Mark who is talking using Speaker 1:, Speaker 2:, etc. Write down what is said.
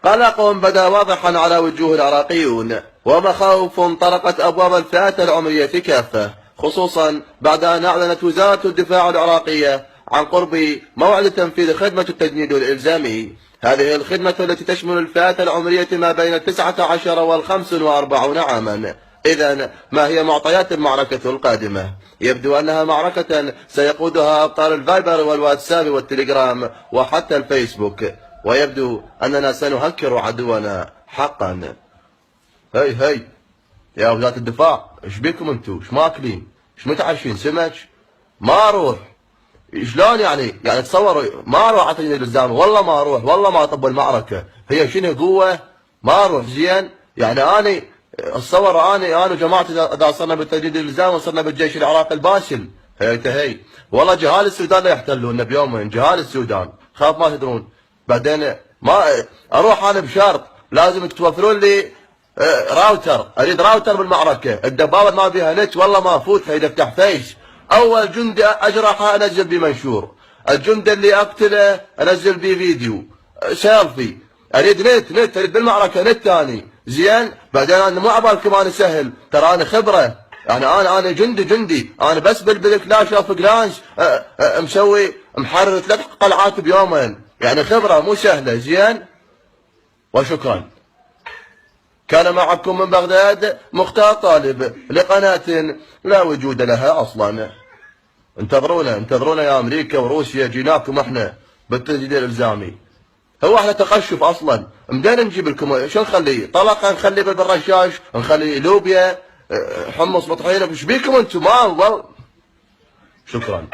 Speaker 1: قلق بدا واضحا على وجوه العراقيون، ومخاوف طرقت أبواب الفئات العمرية كافة، خصوصا بعد أن أعلنت وزارة الدفاع العراقية عن قرب موعد تنفيذ خدمة التجنيد الإلزامي. هذه الخدمة التي تشمل الفئات العمرية ما بين 19 و45 عاما. إذن ما هي معطيات المعركة القادمة؟ يبدو أنها معركة سيقودها أبطال الفايبر والواتساب والتليجرام وحتى الفيسبوك، ويبدو أننا سنهكر عدونا حقا. هي يا وزارة الدفاع، ايش بيكم انتو؟ ايش ماكلين؟ ايش متعشين؟ سمك؟ ما اروح. شلون يعني تصوروا ما اروح على تجنيد الالزامي، والله ما اروح، والله ما اطب المعركة. هي شنو قوة؟ ما اروح. زين يعني اني اتصور اني وجماعتي اذا صرنا بالتجنيد الالزامي وصرنا بالجيش العراقي الباسل. هي والله جهال السودان لا يحتلونا بيومين، جهال السودان خاف ما تدرون. بعدين ما اروح انا بشرط لازم توفرون لي راوتر، اريد راوتر بالمعركه، الدبابه ما فيها نت والله ما افوتها اذا افتح فيش. اول جندي اجرحه انزل بيه منشور، الجندي اللي اقتله انزل بيه فيديو سيلفي. اريد نت اريد بالمعركه نت ثاني. زين بعدين انا مو عبالكم انا سهل، ترى انا خبره، يعني انا جندي، انا بس بالكلاش اوف كلانس مسوي محرر 3 قلعات بيومين، يعني خبره مو سهله. زين وشكرا. كان معكم من بغداد مختار طالب لقناة لا وجود لها أصلا. انتظرونا يا أمريكا وروسيا، جيناكم احنا بالتجديد الإلزامي. هو احنا تقشف أصلا، مدينا نجيب لكم شو نخلي؟ طلقة نخلي بالرشاش، نخلي لوبيا، حمص بطحينة، ايش بيكم انتم؟ ما شكرا.